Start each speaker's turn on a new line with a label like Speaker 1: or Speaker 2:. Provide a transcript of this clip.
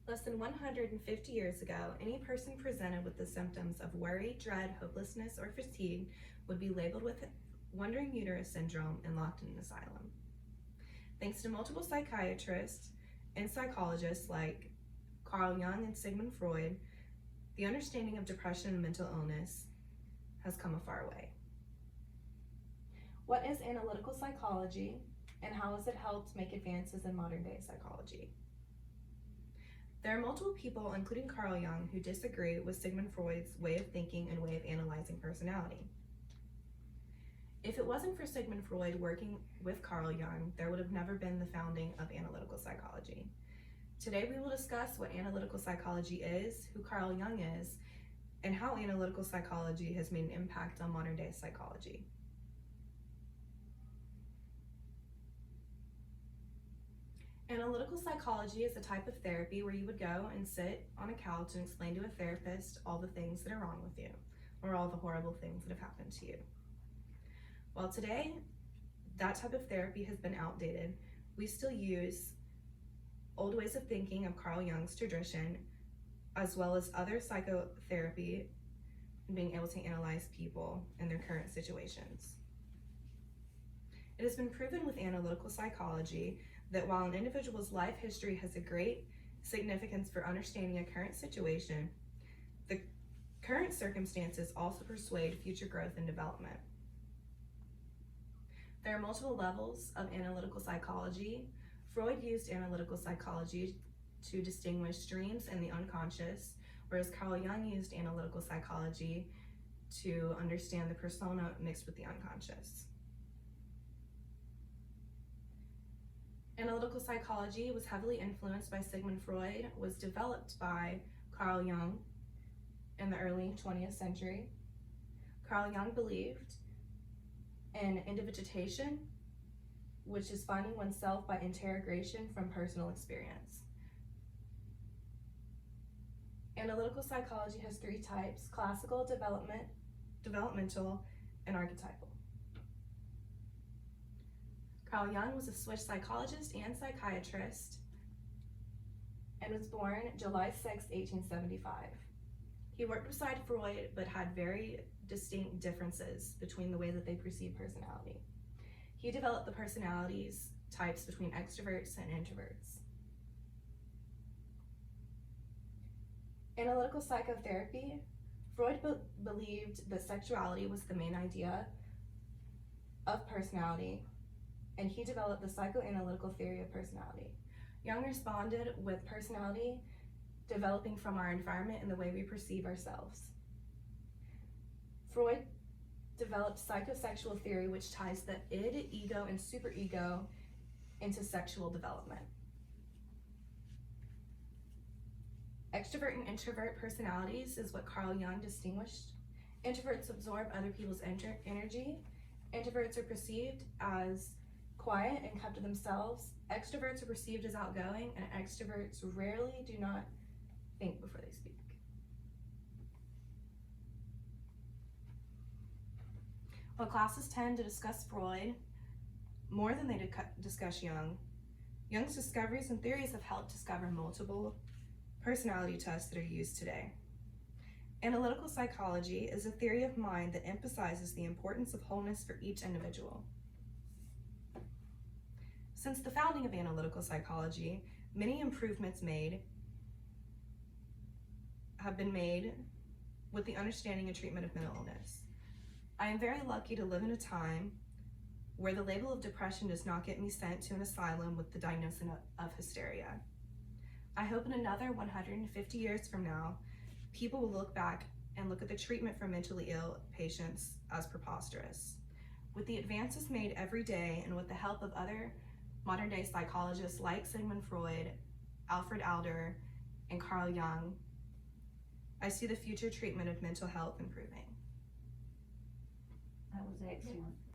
Speaker 1: Less than 150 years ago, any person presented with the symptoms of worry, dread, hopelessness, or fatigue would be labeled with wandering uterus syndrome and locked in an asylum. Thanks to multiple psychiatrists and psychologists like Carl Jung and Sigmund Freud, the understanding of depression and mental illness has come a far way. What is analytical psychology, and how has it helped make advances in modern day psychology? There are multiple people, including Carl Jung, who disagree with Sigmund Freud's way of thinking and way of analyzing personality. If it wasn't for Sigmund Freud working with Carl Jung, there would have never been the founding of analytical psychology. Today we will discuss what analytical psychology is, who Carl Jung is, and how analytical psychology has made an impact on modern day psychology. Analytical psychology is a type of therapy where you would go and sit on a couch and explain to a therapist all the things that are wrong with you, or all the horrible things that have happened to you. While today, that type of therapy has been outdated, we still use old ways of thinking of Carl Jung's tradition, as well as other psychotherapy, and being able to analyze people and their current situations. It has been proven with analytical psychology that while an individual's life history has a great significance for understanding a current situation, the current circumstances also persuade future growth and development. There are multiple levels of analytical psychology. Freud used analytical psychology to distinguish dreams and the unconscious, whereas Carl Jung used analytical psychology to understand the persona mixed with the unconscious. Analytical psychology was heavily influenced by Sigmund Freud, was developed by Carl Jung in the early 20th century. Carl Jung believed in individuation, which is finding oneself by interrogation from personal experience. Analytical psychology has three types: classical, developmental, and archetypal. Carl Jung was a Swiss psychologist and psychiatrist and was born July 6, 1875. He worked beside Freud but had very distinct differences between the way that they perceive personality. He developed the personalities types between extroverts and introverts. Analytical psychotherapy. Freud believed that sexuality was the main idea of personality, and he developed the psychoanalytical theory of personality. Jung responded with personality developing from our environment and the way we perceive ourselves. Freud developed psychosexual theory, which ties the id, ego, and superego into sexual development. Extrovert and introvert personalities is what Carl Jung distinguished. Introverts absorb other people's energy. Introverts are perceived as quiet and kept to themselves. Extroverts are perceived as outgoing, and extroverts rarely do not think before they speak. While classes tend to discuss Freud more than they discuss Jung, Jung's discoveries and theories have helped discover multiple personality tests that are used today. Analytical psychology is a theory of mind that emphasizes the importance of wholeness for each individual. Since the founding of analytical psychology, many improvements have been made with the understanding and treatment of mental illness. I am very lucky to live in a time where the label of depression does not get me sent to an asylum with the diagnosis of hysteria. I hope in another 150 years from now, people will look back and look at the treatment for mentally ill patients as preposterous. With the advances made every day and with the help of other modern day psychologists like Sigmund Freud, Alfred Adler, and Carl Jung, I see the future treatment of mental health improving.
Speaker 2: That was excellent.